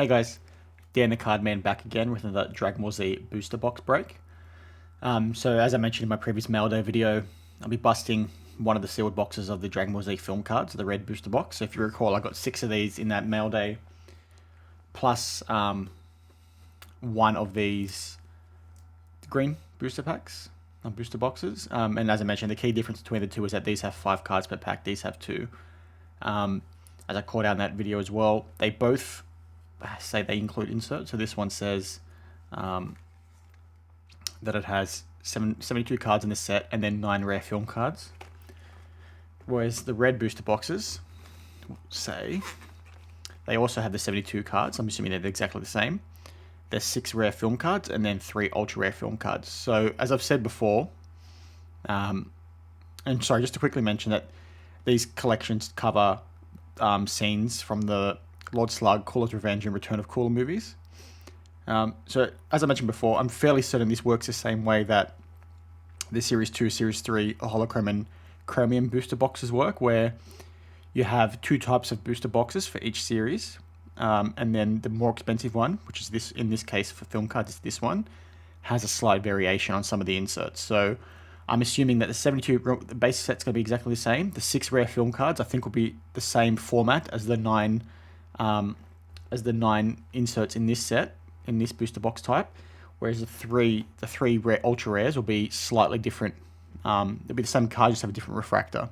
Hey guys, Dan the Cardman back again with another Dragonball Z booster box break. So as I mentioned in my previous mail day video, I'll be busting one of the sealed boxes of the Dragonball Z film cards, the red booster box. So if you recall, I got 6 of these in that mail day, plus one of these green booster packs, booster boxes. And as I mentioned, the key difference between the two is that these have 5 cards per pack, these have 2. As I called out in that video as well, they both say they include inserts. So this one says that it has 72 cards in the set and then 9 rare film cards. Whereas the red booster boxes say they also have the 72 cards. I'm assuming they're exactly the same. There's 6 rare film cards and then 3 ultra rare film cards. So as I've said before, and sorry, just to quickly mention that these collections cover scenes from the Lord Slug, Cooler's Revenge, and Return of Cooler movies. So, as I mentioned before, I'm fairly certain this works the same way that the Series 2, Series 3 holochrome and chromium booster boxes work, where you have 2 types of booster boxes for each series, and then the more expensive one, which is this, in this case for Filmcardz, is this one, has a slight variation on some of the inserts. So, I'm assuming that the 72 base set's going to be exactly the same. The 6 rare film cards, I think, will be the same format as the 9 inserts in this set, in this booster box type, whereas the three rare ultra rares will be slightly different. They'll be the same card, just have a different refractor,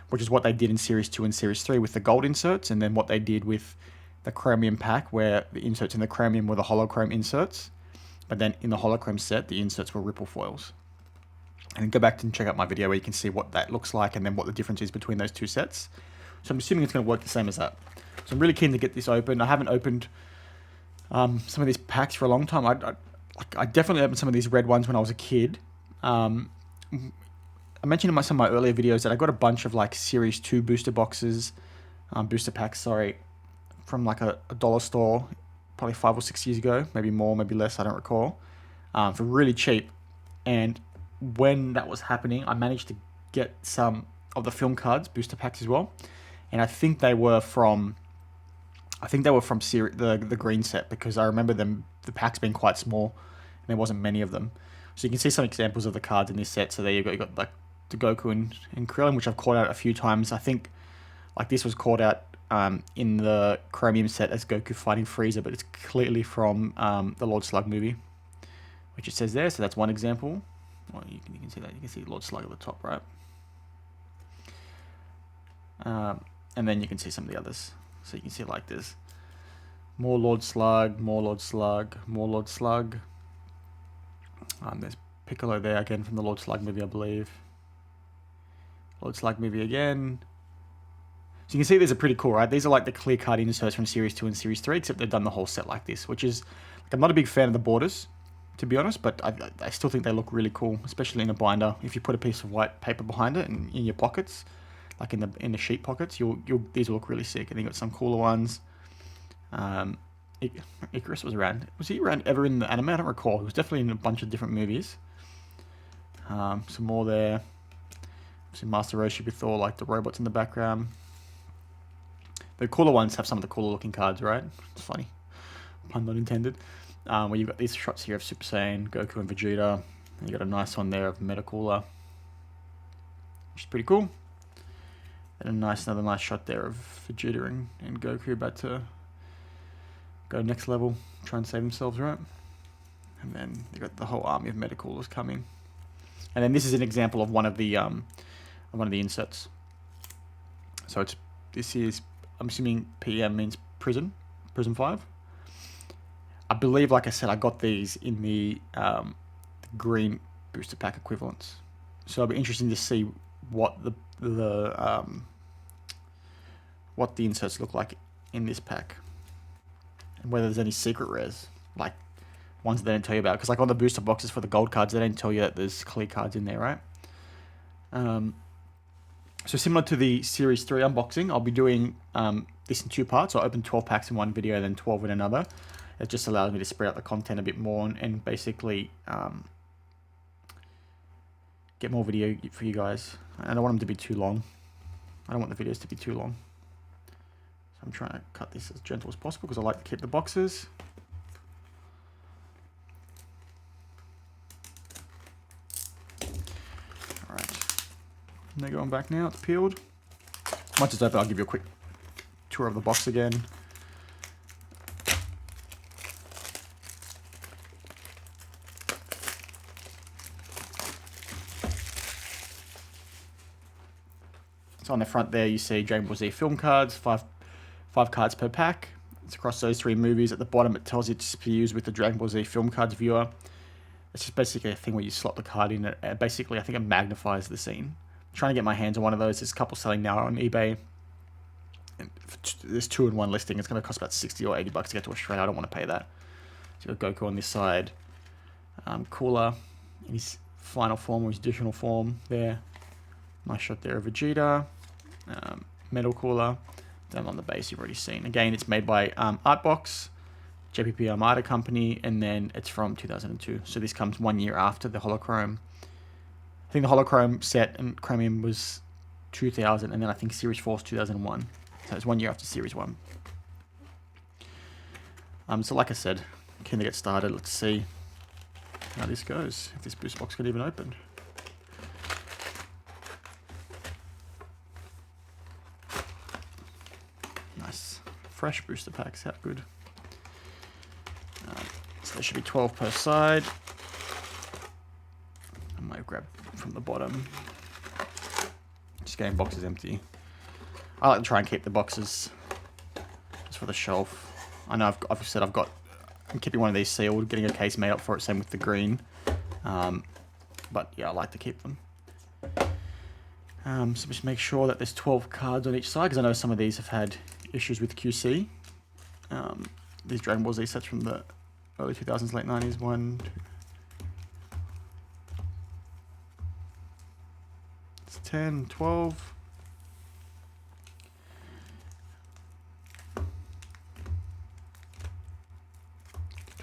which is what they did in Series 2 and Series 3 with the gold inserts, and then what they did with the chromium pack, where the inserts in the chromium were the holochrome inserts, but then in the holochrome set, the inserts were ripple foils. And go back and check out my video where you can see what that looks like and then what the difference is between those two sets. So I'm assuming it's going to work the same as that. So I'm really keen to get this open. I haven't opened some of these packs for a long time. I definitely opened some of these red ones when I was a kid. I mentioned in some of my earlier videos that I got a bunch of like Series 2 booster boxes, booster packs, sorry, from like a dollar store, probably 5 or 6 years ago, maybe more, maybe less, I don't recall, for really cheap. And when that was happening, I managed to get some of the Filmcardz booster packs as well. And I think they were from the green set, because I remember the packs being quite small and there wasn't many of them. So you can see some examples of the cards in this set. So there you got like the Goku and Krillin, which I've called out a few times. I think like this was called out in the chromium set as Goku fighting Frieza, but it's clearly from the Lord Slug movie, which it says there. So that's one example. Well, you can see that. You can see Lord Slug at the top, right? And then you can see some of the others. So you can see like this. More Lord Slug, more Lord Slug, more Lord Slug. There's Piccolo there again from the Lord Slug movie, I believe. Lord Slug movie again. So you can see these are pretty cool, right? These are like the clear card inserts from Series 2 and Series 3, except they've done the whole set like this, which is, like, I'm not a big fan of the borders, to be honest, but I still think they look really cool, especially in a binder. If you put a piece of white paper behind it and in your pockets, like in the sheet pockets, these will look really sick. And then you got some cooler ones. Icarus was around. Was he around ever in the anime? I don't recall. He was definitely in a bunch of different movies. Some more there. Some Master Roshi with all like the robots in the background. The cooler ones have some of the cooler looking cards, right? It's funny. Pun not intended. Where you've got these shots here of Super Saiyan, Goku and Vegeta. And you got a nice one there of Metacooler, which is pretty cool. And another nice shot there of Vegeta and Goku about to go next level, try and save themselves, right? And then you got the whole army of Metacoolers coming. And then this is an example of one of the inserts. So this is, I'm assuming PM means prison 5. I believe, like I said, I got these in the green booster pack equivalents. So it'll be interesting to see what the inserts look like in this pack, and whether there's any secret rares, like ones that they don't tell you about. Because like on the booster boxes for the gold cards, they don't tell you that there's clear cards in there, right? So similar to the Series 3 unboxing, I'll be doing this in 2 parts. I'll open 12 packs in one video, then 12 in another. It just allows me to spread out the content a bit more and basically get more video for you guys. I don't want them to be too long. I don't want the videos to be too long. So I'm trying to cut this as gentle as possible because I like to keep the boxes. All right, and they're going back now. It's peeled. Once it's open, I'll give you a quick tour of the box again. So on the front there, you see Dragonball Z Film Cards, five cards per pack. It's across those 3 movies. At the bottom, it tells you to be used with the Dragonball Z Film Cards viewer. It's just basically a thing where you slot the card in. Basically, I think it magnifies the scene. I'm trying to get my hands on one of those. There's a couple selling now on eBay. And there's 2 in 1 listing. It's going to cost about 60 or 80 bucks to get to Australia. I don't want to pay that. So you've got Goku on this side. Cooler in his final form or his additional form there. Nice shot there of Vegeta. Metal Cooler. Down on the base you've already seen. Again, it's made by Artbox, JPP Amada company, and then it's from 2002. So this comes 1 year after the Holochrome. I think the Holochrome set and Chromium was 2000, and then I think Series 4 is 2001. So it's 1 year after Series 1. So like I said, keen to get started. Let's see how this goes, if this booster box can even open. Nice. Fresh booster packs, how good. So there should be 12 per side. I might grab from the bottom. Just getting boxes empty. I like to try and keep the boxes just for the shelf. I know I've said I'm keeping one of these sealed, getting a case made up for it, same with the green. But yeah, I like to keep them. So just make sure that there's 12 cards on each side, because I know some of these have had issues with QC. These Dragon Ball Z sets from the early 2000s, late 90s. 1, 2. It's 10, 12.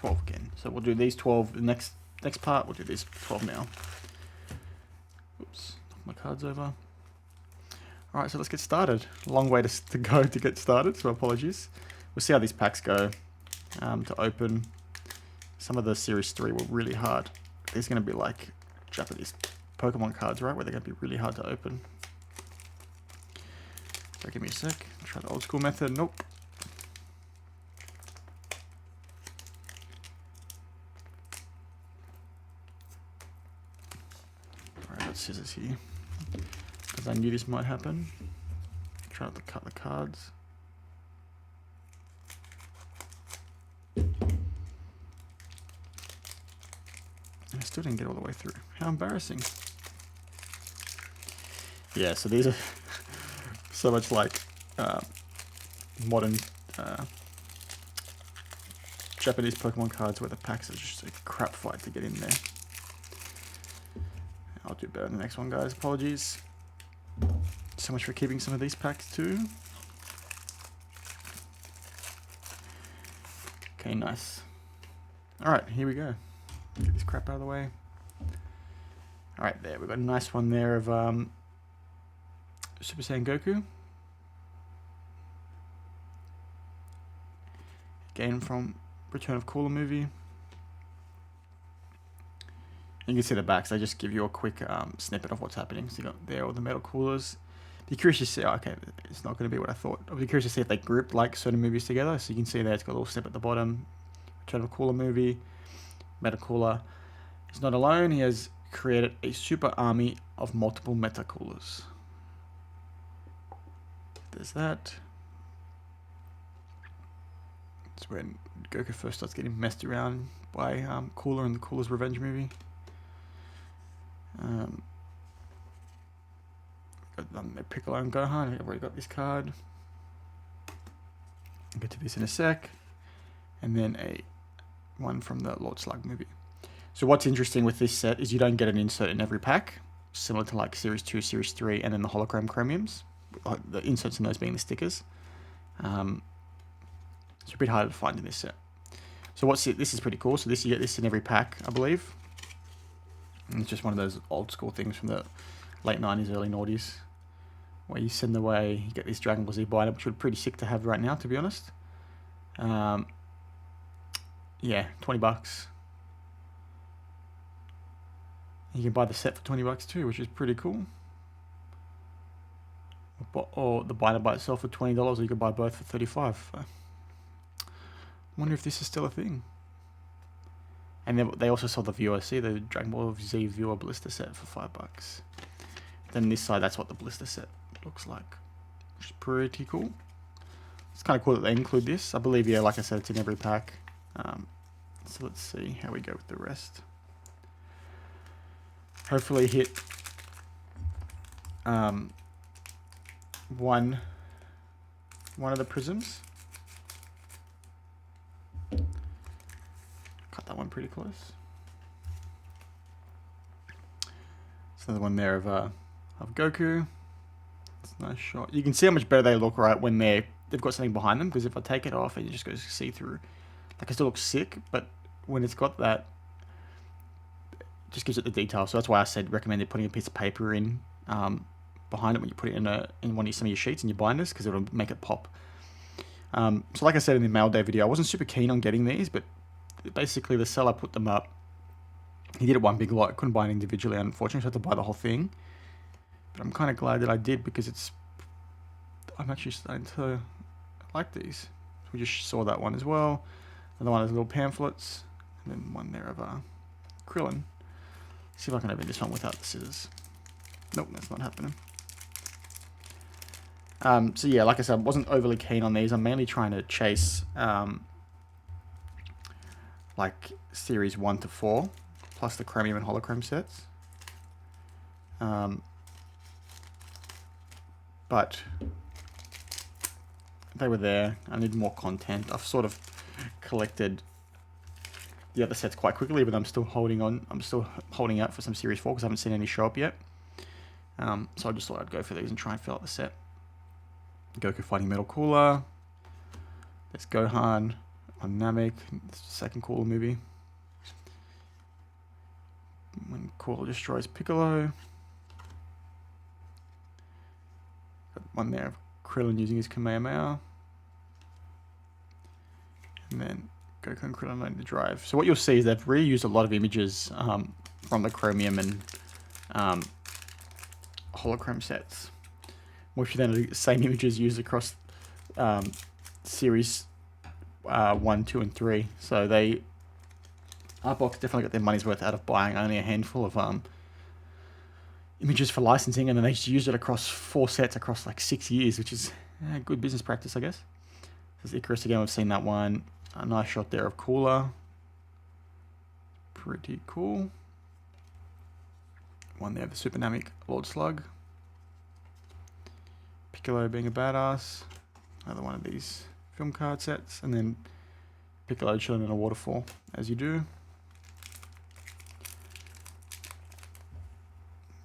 Again. So we'll do these 12 the next part. We'll do these 12 now. Oops, knock my cards over. All right, so let's get started. A long way to go to get started, so apologies. We'll see how these packs go to open. Some of the Series 3 were really hard. These are going to be like Japanese Pokemon cards, right? Where they're going to be really hard to open. So give me a sec. Try the old school method. Nope. Scissors here because I knew this might happen. Try to cut the cards. And I still didn't get all the way through. How embarrassing. Yeah, so these are so much like modern Japanese Pokemon cards where the packs are just a crap fight to get in there. I'll do better in the next one, guys. Apologies. So much for keeping some of these packs too. Okay, nice. Alright, here we go. Get this crap out of the way. Alright, there. We've got a nice one there of Super Saiyan Goku. Again from Return of Cooler movie. You can see the backs. They just give you a quick snippet of what's happening. So you got there all the metal coolers. Be curious to see. Okay, it's not going to be what I thought. I'll be curious to see if they grouped like certain movies together. So you can see there, it's got a little snip at the bottom. Return of Cooler movie, Meta Cooler. He's not alone. He has created a super army of multiple Meta Coolers. There's that. It's when Goku first starts getting messed around by Cooler in the Cooler's Revenge movie. Got Piccolo and Gohan. I've already got this card. I'll get to this in a sec. And then one from the Lord Slug movie. So what's interesting with this set is you don't get an insert in every pack, similar to like Series 2, Series 3, and then the Holochrome Chromiums. The inserts in those being the stickers. It's a bit harder to find in this set. So this is pretty cool. So you get this in every pack, I believe. And it's just one of those old school things from the late 90s, early noughties. where you send away, you get this Dragon Ball Z binder, which would be pretty sick to have right now, to be honest. Yeah, 20 bucks. You can buy the set for 20 bucks too, which is pretty cool. Or the binder by itself for $20, or you could buy both for 35. I wonder if this is still a thing. And they also sold the viewer. See the Dragon Ball Z viewer blister set for $5. Then this side, that's what the blister set looks like, which is pretty cool. It's kind of cool that they include this. I believe, yeah, like I said, it's in every pack. So let's see how we go with the rest. Hopefully hit one of the prisms. Cut that one pretty close. There's another one there of Goku. It's a nice shot. You can see how much better they look, right, when they've got something behind them, because if I take it off, it just goes see-through. Like, it still looks sick, but when it's got that, it just gives it the detail. So that's why I said recommended putting a piece of paper in behind it when you put it in some of your sheets and your binders, because it'll make it pop. So like I said in the mail day video, I wasn't super keen on getting these, but basically the seller put them up. He did it one big lot. I couldn't buy it individually, unfortunately, so I had to buy the whole thing. But I'm kind of glad that I did, because I'm actually starting to like these. We just saw that one as well. Another one has little pamphlets, and then one there of Krillin. See if I can open this one without the scissors. Nope, that's not happening. So yeah, like I said, I wasn't overly keen on these. I'm mainly trying to chase like series 1 to 4, plus the chromium and holochrome sets. But they were there. I need more content. I've sort of collected the other sets quite quickly, but I'm still holding on. I'm still holding out for some series 4 because I haven't seen any show up yet. So I just thought I'd go for these and try and fill out the set. Goku fighting Metal Cooler. There's Gohan on Namek. It's the second Cooler movie. When Cooler destroys Piccolo. Got one there of Krillin using his Kamehameha. And then Goku and Krillin learning to drive. So what you'll see is they've reused a lot of images from the chromium and holochrome sets, which then are the same images used across series 1, 2, and 3. So Artbox definitely got their money's worth out of buying only a handful of images for licensing, and then they just used it across 4 sets across like 6 years, which is good business practice, I guess. There's Icarus again, we've seen that one. A nice shot there of Cooler. Pretty cool. One there of the Super Namek Lord Slug. Piccolo being a badass. Another one of these Filmcardz sets. And then Piccolo chilling in a waterfall, as you do.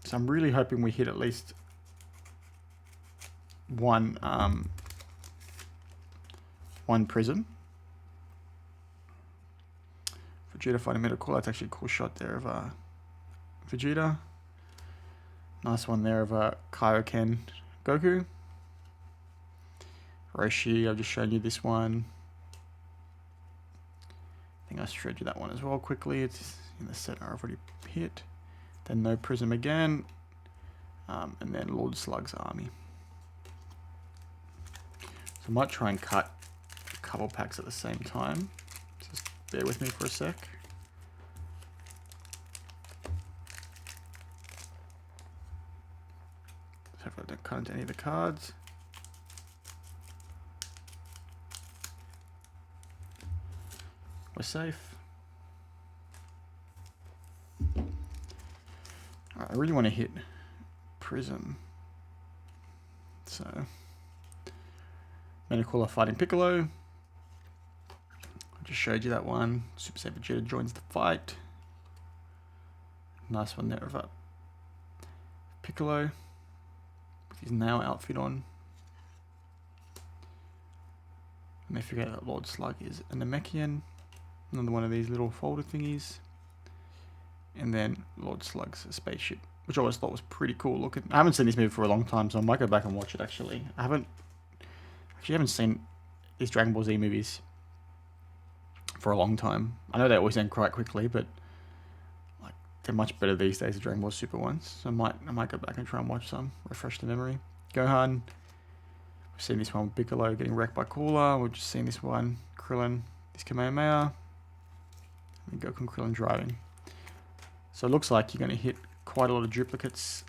So I'm really hoping we hit at least one prism. Vegeta fighting Metal Cooler. That's actually a cool shot there of Vegeta. Nice one there of Kaioken Goku. Roshi, I've just shown you this one. I think I showed you that one as well quickly. It's in the set I've already hit. Then no prism again. And then Lord Slug's army. So I might try and cut a couple packs at the same time. Just bear with me for a sec. So if I don't cut into any of the cards. We're safe. I really want to hit Prism. So, Metal Cooler fighting Piccolo. I just showed you that one. Super Saiyan Vegeta joins the fight. Nice one there of Piccolo with his now outfit on. And they figure out that Lord Slug is a Namekian. Another one of these little folder thingies. And then Lord Slug's a spaceship which I always thought was pretty cool looking. I haven't seen this movie for a long time, so I might go back and watch it actually. I haven't seen these Dragon Ball Z movies for a long time. I know they always end quite quickly, but like they're much better these days, the Dragon Ball Super ones. So I might go back and try and watch some, refresh the memory. Gohan, we've seen this one with Piccolo getting wrecked by Cooler. We've just seen this one, Krillin, this Kamehameha, and Goku and Krillin driving. So it looks like you're going to hit quite a lot of duplicates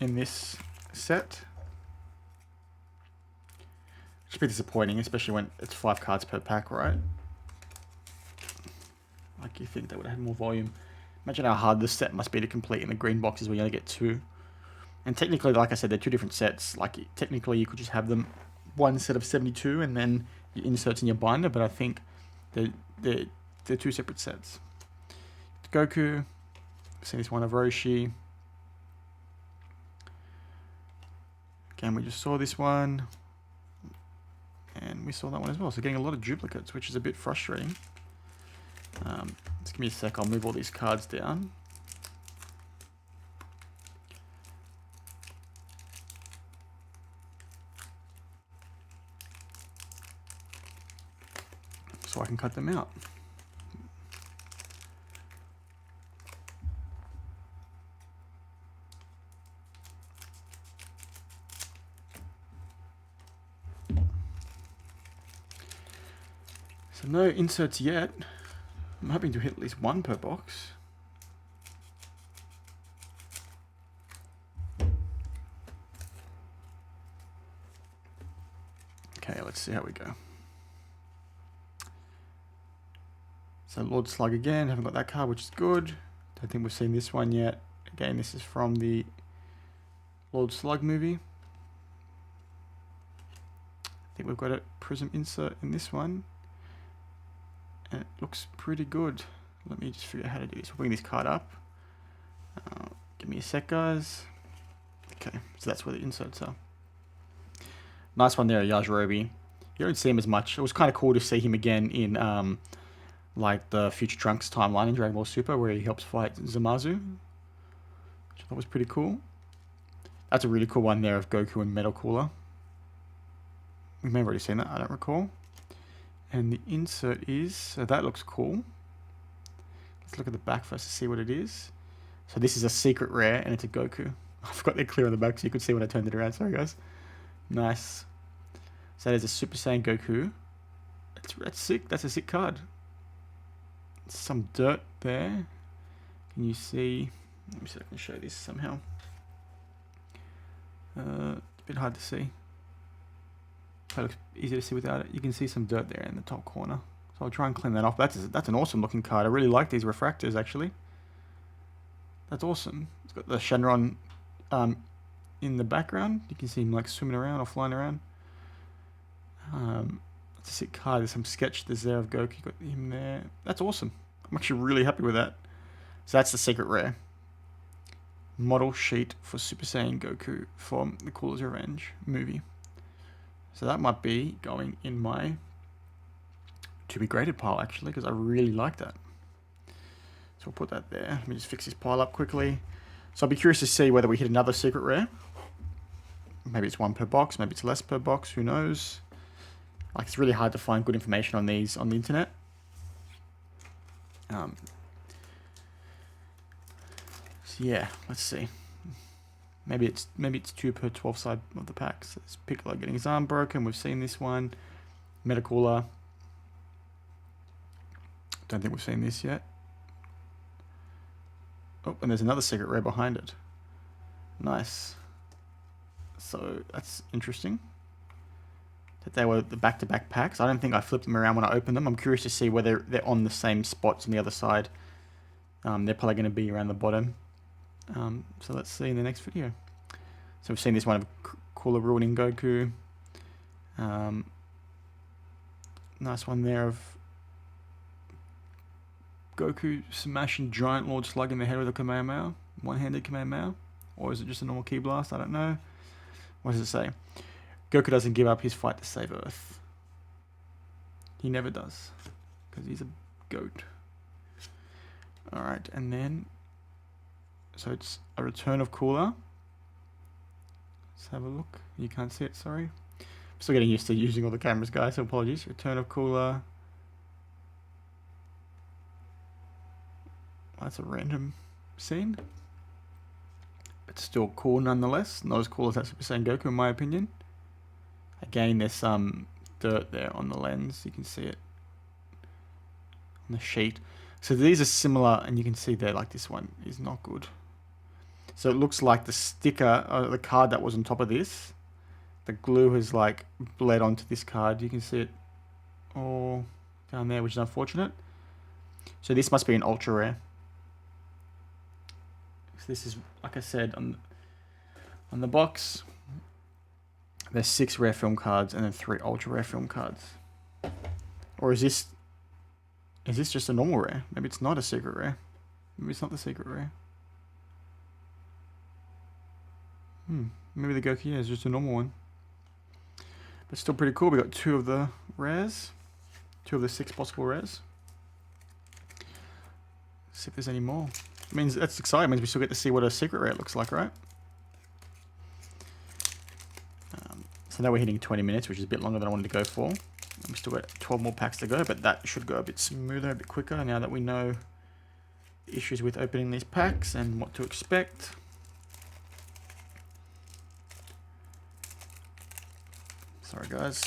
in this set. Which would be disappointing, especially when it's 5 cards per pack, right? Like you think they would have had more volume. Imagine how hard this set must be to complete in the green boxes where you only get 2. And technically, like I said, they're 2 different sets. Like technically you could just have them one set of 72 and then your inserts in your binder, but I think they're 2 separate sets. Goku, seen this one of Roshi. Again, we just saw this one. And we saw that one as well. So getting a lot of duplicates, which is a bit frustrating. Just give me a sec, I'll move all these cards down. So I can cut them out. So no inserts yet. I'm hoping to hit at least 1 per box. Okay, let's see how we go. So Lord Slug again, haven't got that card, which is good. Don't think we've seen this one yet. Again, this is from the Lord Slug movie. I think we've got a prism insert in this one. And it looks pretty good. Let me just figure out how to do this. We'll bring this card up. Give me a sec, guys. Okay, so that's where the inserts are. Nice one there, Yajirobe. You don't see him as much. It was kind of cool to see him again in like the Future Trunks timeline in Dragon Ball Super, where he helps fight Zamasu, which I thought was pretty cool. That's a really cool one there of Goku and Metal Cooler. We may have already seen that, I don't recall. And the insert is, so that looks cool. Let's look at the back first to see what it is. So this is a secret rare and it's a Goku. I forgot they're clear on the back so you could see when I turned it around. Sorry guys. Nice. So that is a Super Saiyan Goku. That's sick. That's a sick card. Some dirt there. Can you see? Let me see if I can show this somehow. A bit hard to see. It looks easier to see without it. You can see some dirt there in the top corner. So I'll try and clean that off. That's an awesome looking card. I really like these refractors actually. That's awesome. It's got the Shenron in the background. You can see him like swimming around or flying around. It's a sick card. There's some sketch there of Goku. Got him there. That's awesome. I'm actually really happy with that. So that's the secret rare. Model sheet for Super Saiyan Goku from the Cooler's Revenge movie. So that might be going in my to be graded pile actually, because I really like that. So we'll put that there. Let me just fix this pile up quickly. So I'll be curious to see whether we hit another secret rare. Maybe it's 1 per box, maybe it's less per box, who knows. Like it's really hard to find good information on these on the internet. So yeah, let's see. Maybe it's 2 per 12 side of the packs. It's Piccolo getting his arm broken. We've seen this one. Metacooler. Don't think we've seen this yet. Oh, and there's another secret rare behind it. Nice. So that's interesting. That they were the back-to-back packs. I don't think I flipped them around when I opened them. I'm curious to see whether they're on the same spots on the other side. They're probably going to be around the bottom. So let's see in the next video. So we've seen this one of Cooler ruining Goku. Nice one there of Goku smashing Giant Lord Slug in the head with a Kamehameha. One-handed Kamehameha. Or is it just a normal Ki Blast? I don't know. What does it say? Goku doesn't give up his fight to save Earth. He never does. Because he's a goat. Alright, and then So it's a return of cooler. Let's have a look. You can't see it, sorry. I'm still getting used to using all the cameras, guys, so apologies. Return of cooler. That's a random scene. But still cool nonetheless. Not as cool as that Super Saiyan Goku in my opinion. Again, there's some dirt there on the lens. You can see it on the sheet. So these are similar, and you can see there, like this one is not good. So it looks like the sticker, the card that was on top of this, the glue has like bled onto this card. You can see it all down there, which is unfortunate. So this must be an ultra rare. So this is, like I said, on the box, there's 6 rare film cards and then 3 ultra rare film cards. Or is this just a normal rare? Maybe it's not a secret rare. Maybe it's not the secret rare. Maybe the Goku is just a normal one. But still pretty cool. We got 2 of the rares. 2 of the 6 possible rares. See if there's any more. It means that's exciting. It means we still get to see what a secret rare looks like, right? So now we're hitting 20 minutes, which is a bit longer than I wanted to go for. And we still got 12 more packs to go, but that should go a bit smoother, a bit quicker now that we know the issues with opening these packs and what to expect. Sorry, guys.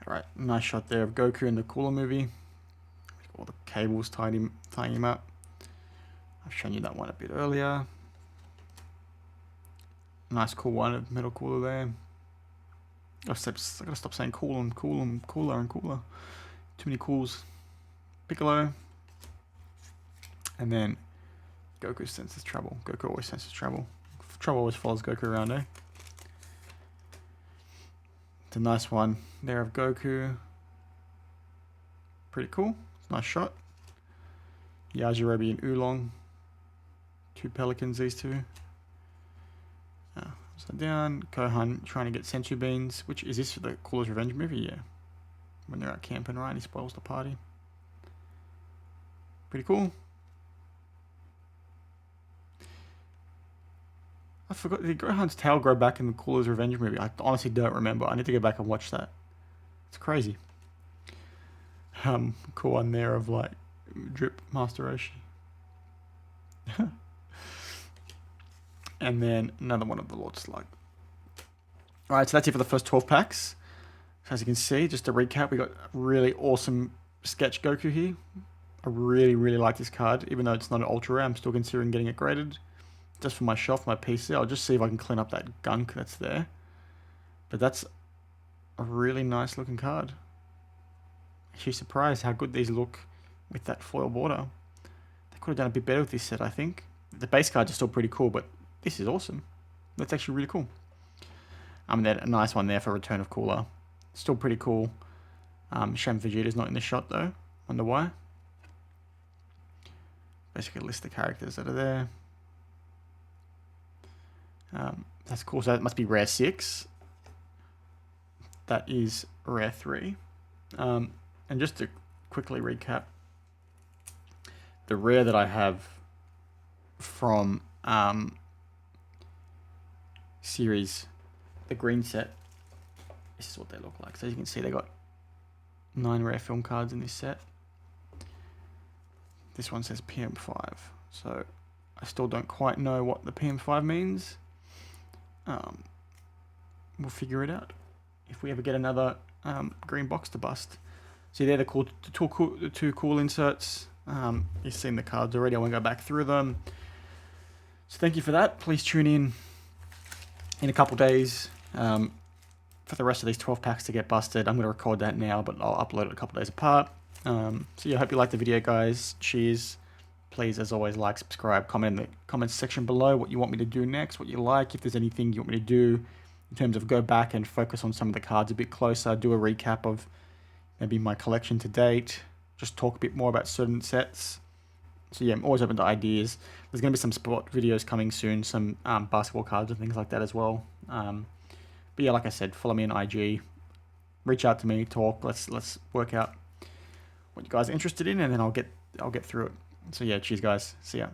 Alright, nice shot there of Goku in the Cooler movie. All the cables tying him up. I've shown you that one a bit earlier. Nice cool one of Metal Cooler there. I gotta stop saying cool and cool and cooler and cooler. Too many cools. Piccolo. And then Goku senses trouble. Goku always senses trouble. Trouble always follows Goku around, eh? It's a nice one there of Goku. Pretty cool. It's a nice shot. Yajirobe and Oolong. 2 pelicans, these two. So down. Gohan trying to get sensu beans. Which is this for the Cooler's Revenge movie? Yeah. When they're out camping, right? He spoils the party. Pretty cool. I forgot, did Gohan's tail grow back in the Cooler's Revenge movie? I honestly don't remember. I need to go back and watch that. It's crazy. Cool one there of like Drip Master Roshi. And then another one of the Lord Slug. Alright, so that's it for the first 12 packs. So as you can see, just to recap, we got a really awesome sketch Goku here. I really, really like this card. Even though it's not an ultra rare, I'm still considering getting it graded. Just for my shelf, my PC. I'll just see if I can clean up that gunk that's there. But that's a really nice looking card. Actually surprised how good these look with that foil border. They could have done a bit better with this set, I think. The base cards are still pretty cool, but this is awesome. That's actually really cool. Then a nice one there for Return of Cooler. Still pretty cool. Shame Vegeta's not in the shot though. Wonder why. Basically list the characters that are there. That's cool. So that must be rare 6. That is rare 3. And just to quickly recap, the rare that I have from series, the green set, this is what they look like. So as you can see, they got 9 rare film cards in this set. This one says PM5, so I still don't quite know what the PM5 means. We'll figure it out if we ever get another green box to bust. So they're the two cool inserts. You've seen the cards already. I won't go back through them. So thank you for that. Please tune in a couple days for the rest of these 12 packs to get busted. I'm going to record that now, but I'll upload it a couple days apart. So yeah, I hope you liked the video, guys. Cheers. Please, as always, like, subscribe, comment in the comments section below what you want me to do next, what you like, if there's anything you want me to do in terms of go back and focus on some of the cards a bit closer, do a recap of maybe my collection to date, just talk a bit more about certain sets. So yeah, I'm always open to ideas. There's going to be some sport videos coming soon, some basketball cards and things like that as well. But yeah, like I said, follow me on IG, reach out to me, talk, let's work out what you guys are interested in, and then I'll get through it. So yeah, cheers guys. See ya.